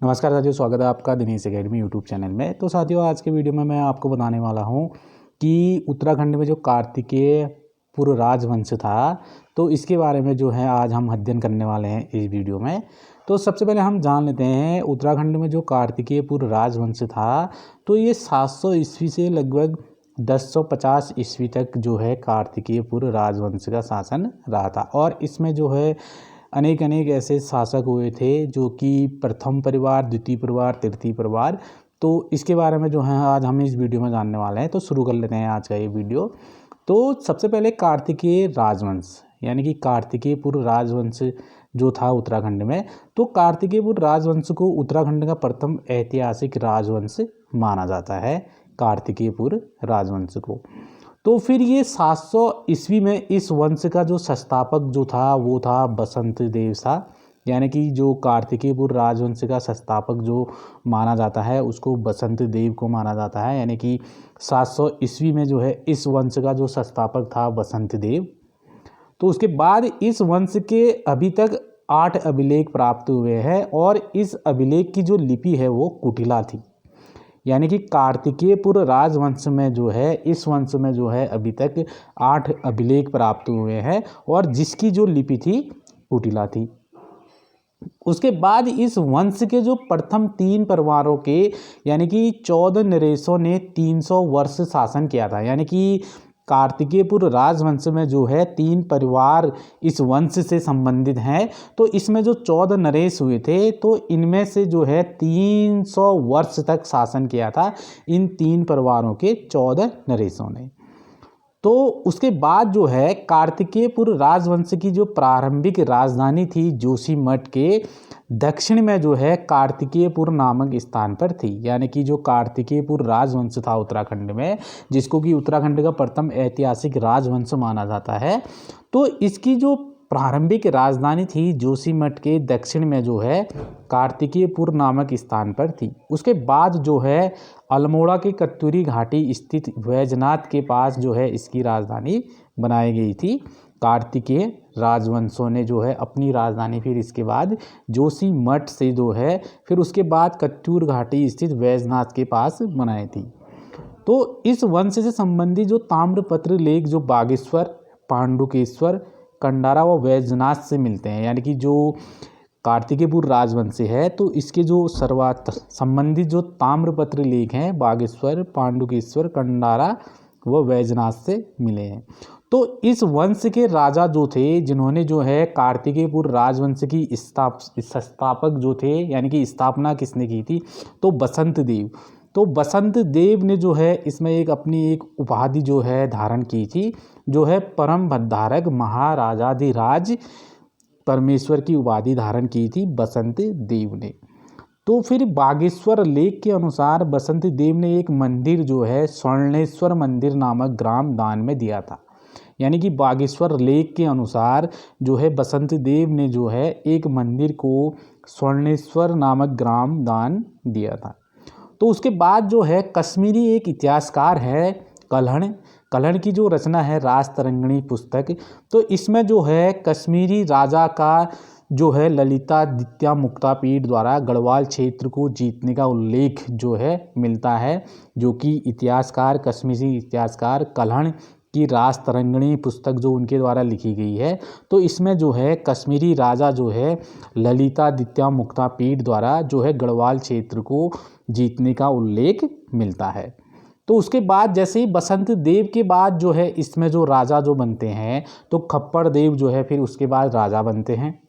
नमस्कार साथियों, स्वागत है आपका दिनेश एकेडमी यूट्यूब चैनल में। तो साथियों, आज के वीडियो में मैं आपको बताने वाला हूं कि उत्तराखंड में जो कार्तिकेय पूर्व राजवंश था, तो इसके बारे में जो है आज हम अध्ययन करने वाले हैं इस वीडियो में। तो सबसे पहले हम जान लेते हैं उत्तराखंड में जो कार्तिकेय पूर्व राजवंश था, तो ये 700 ईस्वी से लगभग 1050 ईस्वी तक जो है कार्तिकेय पूर्व राजवंश का शासन रहा था। और इसमें जो है अनेक ऐसे शासक हुए थे, जो कि प्रथम परिवार, द्वितीय परिवार, तृतीय परिवार। तो इसके बारे में जो है आज हम इस वीडियो में जानने वाले हैं। तो शुरू कर लेते हैं आज का ये वीडियो। तो सबसे पहले कार्तिकेय राजवंश यानी कि कार्तिकेय पूर्व राजवंश जो था उत्तराखंड में, तो कार्तिकेय पूर्व राजवंश को उत्तराखंड का प्रथम ऐतिहासिक राजवंश माना जाता है, कार्तिकेय पूर्व राजवंश को। तो फिर ये 700 ईस्वी में इस वंश का जो संस्थापक जो था वो था बसंत देव था। यानी कि जो कार्तिकेय पूर्व राजवंश का संस्थापक जो माना जाता है उसको बसंत देव को माना जाता है। यानी कि 700 ईस्वी में जो है इस वंश का जो संस्थापक था बसंत देव। तो उसके बाद इस वंश के अभी तक 8 अभिलेख प्राप्त हुए हैं और इस अभिलेख की जो लिपि है वो कुटिला थी। यानी कि कार्तिकेय पूर्व राजवंश में जो है इस वंश में जो है अभी तक 8 अभिलेख प्राप्त हुए हैं और जिसकी जो लिपि थी कुटिला थी। उसके बाद इस वंश के जो प्रथम 3 परिवारों के यानी कि 14 नरेशों ने 300 वर्ष शासन किया था। यानी कि कार्तिकेय पूर्व राजवंश में जो है 3 परिवार इस वंश से संबंधित हैं। तो इसमें जो 14 नरेश हुए थे, तो इनमें से जो है 300 वर्ष तक शासन किया था इन 3 परिवारों के 14 नरेशों ने। तो उसके बाद जो है कार्तिकेय पूर्व राजवंश की जो प्रारंभिक राजधानी थी जोशीमठ के दक्षिण में जो है कार्तिकेयपुर नामक स्थान पर थी। यानी कि जो कार्तिकेयपुर राजवंश था उत्तराखंड में, जिसको कि उत्तराखंड का प्रथम ऐतिहासिक राजवंश माना जाता है, तो इसकी जो प्रारंभिक राजधानी थी जोशीमठ के दक्षिण में जो है कार्तिकेयपुर नामक स्थान पर थी। उसके बाद जो है अल्मोड़ा के कत्यूरी घाटी स्थित वैजनाथ के पास जो है इसकी राजधानी बनाई गई थी। कार्तिकेय राजवंशों ने जो है अपनी राजधानी फिर इसके बाद जोशीमठ से जो है फिर उसके बाद कत्यूर घाटी स्थित वैजनाथ के पास बनाई थी। तो इस वंश से संबंधित जो ताम्रपत्र लेख जो बागेश्वर, पांडुकेश्वर, कंडारा व वैजनाथ से मिलते हैं, यानी कि जो कार्तिकेयपुर राजवंश है तो इसके जो संबंधित जो ताम्रपत्र लेख हैं बागेश्वर, पांडुकेश्वर, कंडारा व वैजनाथ से मिले हैं। तो इस वंश के राजा जो थे, जिन्होंने जो है कार्तिकेयपुर राजवंश की संस्थापक जो थे, यानी कि स्थापना किसने की थी, तो बसंत देव। तो बसंत देव ने जो है इसमें एक अपनी एक उपाधि जो है धारण की थी, जो है परम भद्धारक महाराजाधिराज परमेश्वर की उपाधि धारण की थी बसंत देव ने। तो फिर बागेश्वर लेख के अनुसार बसंत देव ने एक मंदिर जो है स्वर्णेश्वर मंदिर नामक ग्राम दान में दिया था। यानी कि बागेश्वर लेख के अनुसार जो है बसंत देव ने जो है एक मंदिर को स्वर्णेश्वर नामक ग्राम दान दिया था। तो उसके बाद जो है कश्मीरी एक इतिहासकार है कल्हण की जो रचना है राजतरंगिणी पुस्तक, तो इसमें जो है कश्मीरी राजा का जो है ललितादित्य मुक्तापीठ द्वारा गढ़वाल क्षेत्र को जीतने का उल्लेख जो है मिलता है, जो कि कश्मीरी इतिहासकार कल्हण की राजतरंगिणी पुस्तक जो उनके द्वारा लिखी गई है। तो इसमें जो है कश्मीरी राजा जो है ललितादित्य मुक्तापीठ द्वारा जो है गढ़वाल क्षेत्र को जीतने का उल्लेख मिलता है। तो उसके बाद जैसे ही बसंत देव के बाद जो है इसमें जो राजा जो बनते हैं, तो खप्पड़ देव जो है फिर उसके बाद राजा बनते हैं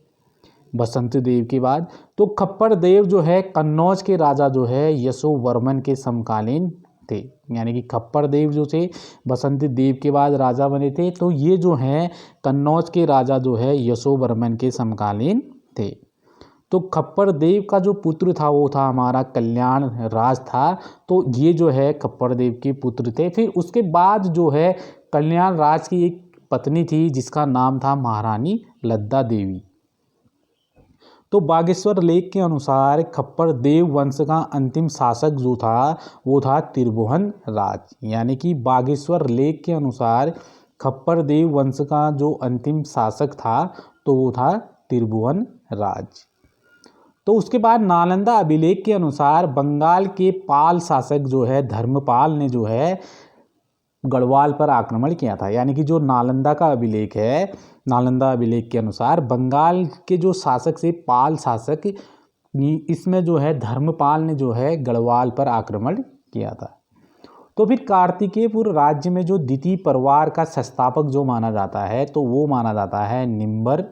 बसंत देव के बाद। तो खप्पड़ देव जो है कन्नौज के राजा जो है यशोवर्मन के समकालीन थे। यानी कि खप्पड़ देव जो थे बसंत देव के बाद राजा बने थे, तो ये जो हैं कन्नौज के राजा जो है यशोवर्मन के समकालीन थे। तो खप्पड़ देव का जो पुत्र था वो था हमारा कल्याण राज था। तो ये जो है खप्पड़ देव के पुत्र थे। फिर उसके बाद जो है कल्याण राज की एक पत्नी थी जिसका नाम था महारानी लद्दा देवी। तो बागेश्वर लेख के अनुसार खप्पड़ देव वंश का अंतिम शासक जो था वो था त्रिभुवन राज। यानी कि बागेश्वर लेख के अनुसार खप्पड़ देव वंश का जो अंतिम शासक था तो वो था त्रिभुवन राज। तो उसके बाद नालंदा अभिलेख के अनुसार बंगाल के पाल शासक जो है धर्मपाल ने जो है गढ़वाल पर आक्रमण किया था। यानी कि जो नालंदा का अभिलेख है, नालंदा अभिलेख के अनुसार बंगाल के जो शासक से पाल शासक, इसमें जो है धर्मपाल ने जो है गढ़वाल पर आक्रमण किया था। तो फिर कार्तिकेयपुर राज्य में जो द्वितीय परिवार का संस्थापक जो माना जाता है तो वो माना जाता है निम्बर।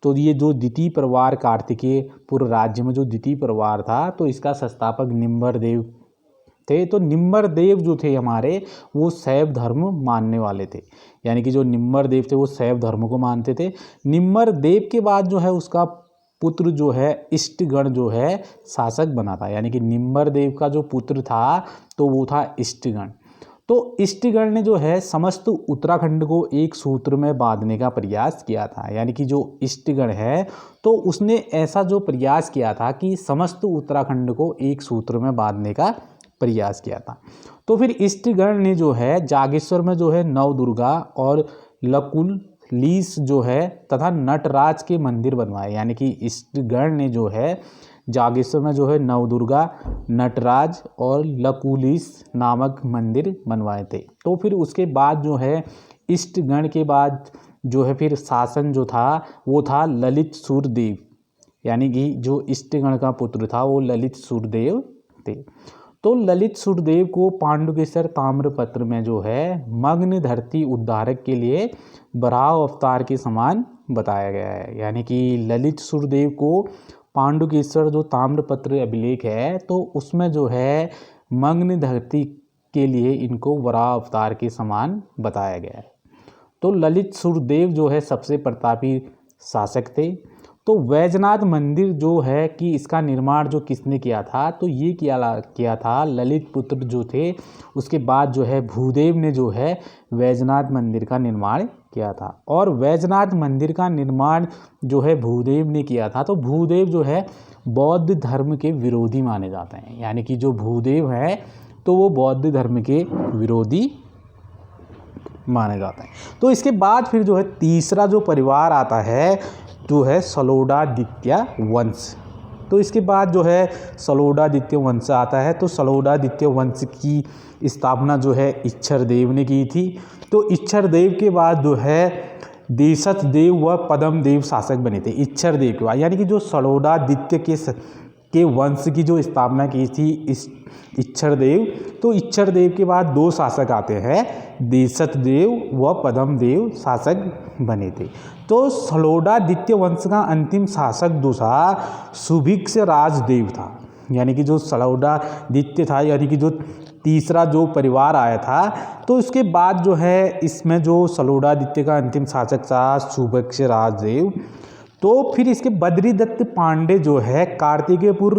तो ये जो द्वितीय परिवार कार्तिकेयपुर राज्य में जो द्वितीय परिवार था तो इसका संस्थापक निम्बर देव थे। तो निम्बर देव जो थे हमारे वो शैव धर्म मानने वाले थे। यानी कि जो निम्बर देव थे वो शैव धर्म को मानते थे। निम्बर देव के बाद जो है उसका पुत्र जो है इष्टगण जो है शासक बना था। यानी कि निम्बर देव का जो पुत्र था तो वो था इष्टगण। तो इष्टगण ने जो है समस्त उत्तराखंड को एक सूत्र में बांधने का प्रयास किया था। यानी कि जो इष्टगण है तो उसने ऐसा जो प्रयास किया था कि समस्त उत्तराखंड को एक सूत्र में बांधने का प्रयास किया था। तो फिर इष्टगण ने जो है जागेश्वर में जो है नवदुर्गा और लकुलीस जो है तथा नटराज के मंदिर बनवाए। यानी कि इष्टगण ने जो है जागेश्वर में जो है नवदुर्गा, नटराज और लकुलीस नामक मंदिर बनवाए थे। तो फिर उसके बाद जो है इष्टगण के बाद जो है फिर शासन जो था वो था ललित सूर्यदेव। यानी कि जो इष्टगण का पुत्र था वो ललित सूर्यदेव थे। तो ललित सूर्यदेव को पांडुकेश्वर ताम्रपत्र में जो है मग्न धरती उद्धारक के लिए वराह अवतार के समान बताया गया है। यानी कि ललित सूर्यदेव को पांडुकेश्वर जो ताम्रपत्र अभिलेख है तो उसमें जो है मग्न धरती के लिए इनको वराह अवतार के समान बताया गया है। तो ललित सूर्यदेव जो है सबसे प्रतापी शासक थे। तो वैजनाथ मंदिर जो है कि इसका निर्माण जो किसने किया था तो ये किया था ललित पुत्र जो थे। उसके बाद जो है भूदेव ने जो है वैजनाथ मंदिर का निर्माण किया था। और वैजनाथ मंदिर का निर्माण जो है भूदेव ने किया था। तो भूदेव जो है बौद्ध धर्म के विरोधी माने जाते हैं। यानी कि जो भूदेव है तो वो बौद्ध धर्म के विरोधी माने जाते हैं। तो इसके बाद फिर जो है तीसरा जो परिवार आता है जो है सलोडादित्य वंश। तो इसके बाद जो है सलोडादित्य वंश आता है। तो सलोडादित्य वंश की स्थापना जो है इच्छर देव ने की थी। तो इच्छर देव के बाद जो है देशथ देव व पद्म देव शासक बने थे इच्छर देव के बाद। यानी कि जो सलोडादित्य के वंश की जो स्थापना की थी इच्छर देव, तो इच्छर देव के बाद दो शासक आते हैं देशथ देव व पद्म देव शासक बने थे। तो सलोडादित्य वंश का अंतिम शासक जो था सुभिक्ष राजदेव था। यानी कि जो सलोडादित्य था यानी कि जो तीसरा जो परिवार आया था तो इसके बाद जो है इसमें जो सलोडादित्य का अंतिम शासक था सुभिक्ष राजदेव। तो फिर इसके बद्रीदत्त पांडे जो है कार्तिकेयपुर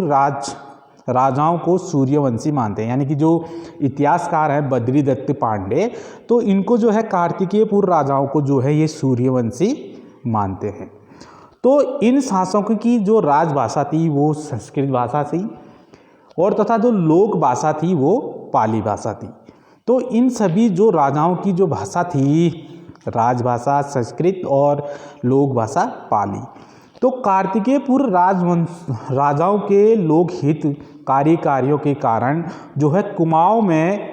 राजाओं को सूर्यवंशी मानते हैं। यानी कि जो इतिहासकार हैं बद्रीदत्त पांडे तो इनको जो है कार्तिकेयपुर राजाओं को जो है ये सूर्यवंशी मानते हैं। तो इन शासकों की जो राजभाषा थी वो संस्कृत भाषा थी और तथा जो लोक भाषा थी वो पाली भाषा थी। तो इन सभी जो राजाओं की जो भाषा थी राजभाषा संस्कृत और लोक भाषा पाली। तो कार्तिकेयपुर राजाओं के लोकहितकारी कार्यों के कारण जो है कुमाऊं में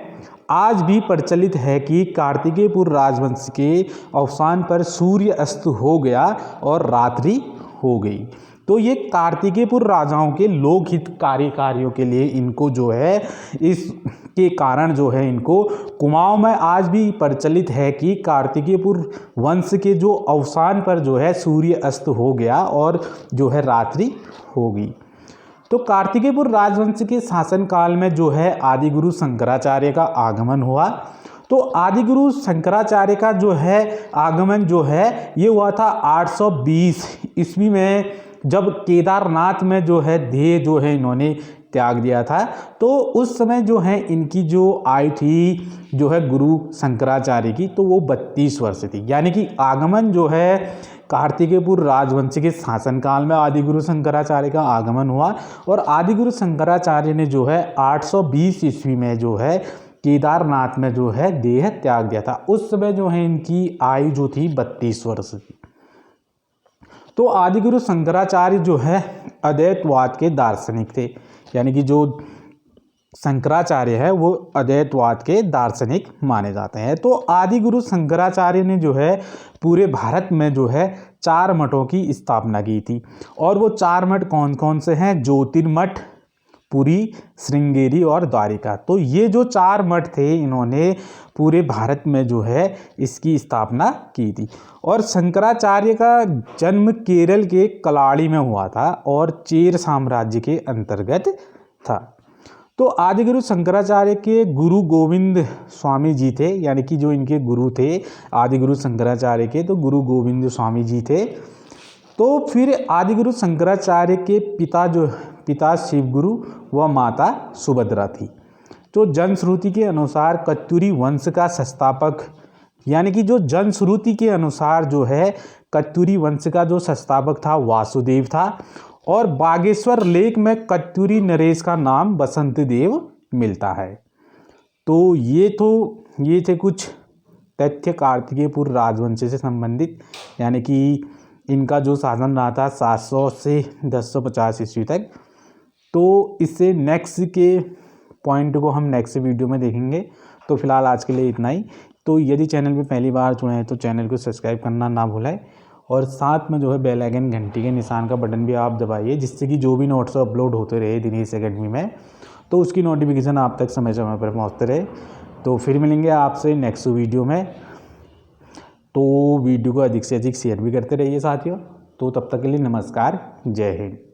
आज भी प्रचलित है कि कार्तिकेयपुर राजवंश के अवसान पर सूर्य अस्त हो गया और रात्रि हो गई। तो ये कार्तिकेयपुर राजाओं के लोकहितकारी कार्यों के लिए इनको जो है इसके कारण जो है इनको कुमाऊं में आज भी प्रचलित है कि कार्तिकेयपुर वंश के जो अवसान पर जो है सूर्य अस्त हो गया और जो है रात्रि हो गई। तो कार्तिकेयपुर राजवंश के शासनकाल में जो है आदिगुरु शंकराचार्य का आगमन हुआ। तो आदिगुरु शंकराचार्य का जो है आगमन जो है ये हुआ था 820 ईस्वी में, जब केदारनाथ में जो है देह जो है इन्होंने त्याग दिया था। तो उस समय जो है इनकी जो आयु थी जो है गुरु शंकराचार्य की तो वो 32 वर्ष थी। यानी कि आगमन जो है कार्तिकेयपुर राजवंश के शासनकाल में आदिगुरु शंकराचार्य का आगमन हुआ और आदिगुरु शंकराचार्य ने जो है 820 ईस्वी में जो है केदारनाथ में जो है देह त्याग दिया था। उस समय जो है इनकी आयु जो थी 32 वर्ष थी। तो आदिगुरु शंकराचार्य जो है अद्वैतवाद के दार्शनिक थे, यानी कि जो शंकराचार्य है वो अद्वैतवाद के दार्शनिक माने जाते हैं। तो आदिगुरु शंकराचार्य ने जो है पूरे भारत में जो है 4 मठों की स्थापना की थी। और वो 4 मठ कौन कौन से हैं? ज्योतिर्मठ, पुरी, श्रृंगेरी और द्वारिका। तो ये जो 4 मठ थे इन्होंने पूरे भारत में जो है इसकी स्थापना की थी। और शंकराचार्य का जन्म केरल के कलाड़ी में हुआ था और चेर साम्राज्य के अंतर्गत था। तो आदिगुरु शंकराचार्य के गुरु गोविंद स्वामी जी थे, यानी कि जो इनके गुरु थे आदिगुरु शंकराचार्य के, तो गुरु गोविंद स्वामी जी थे। तो फिर आदिगुरु शंकराचार्य के पिता शिवगुरु व माता सुभद्रा थी। तो जनश्रुति के अनुसार कत्यूरी वंश का संस्थापक, यानी कि जो जनश्रुति के अनुसार जो है कत्यूरी वंश का जो संस्थापक था वासुदेव था। और बागेश्वर लेक में कत्यूरी नरेश का नाम बसंत देव मिलता है। तो ये थे कुछ तथ्य कार्तिकेयपुर राजवंश से संबंधित, यानी कि इनका जो शासन रहा था 700 से 1050 ईस्वी तक। तो इससे नेक्स्ट के पॉइंट को हम नेक्स्ट वीडियो में देखेंगे। तो फिलहाल आज के लिए इतना ही। तो यदि चैनल पे पहली बार जुड़े हैं तो चैनल को सब्सक्राइब करना ना भूलें और साथ में जो है बेल आइकन घंटी के निशान का बटन भी आप दबाइए, जिससे कि जो भी नोट्स अपलोड होते रहे दिनेश एकेडमी में तो उसकी नोटिफिकेशन आप तक समय समय पर पहुँचते रहे। तो फिर मिलेंगे आपसे नेक्स्ट वीडियो में। तो वीडियो को अधिक से अधिक शेयर भी करते रहिए साथियों। तो तब तक के लिए नमस्कार, जय हिंद।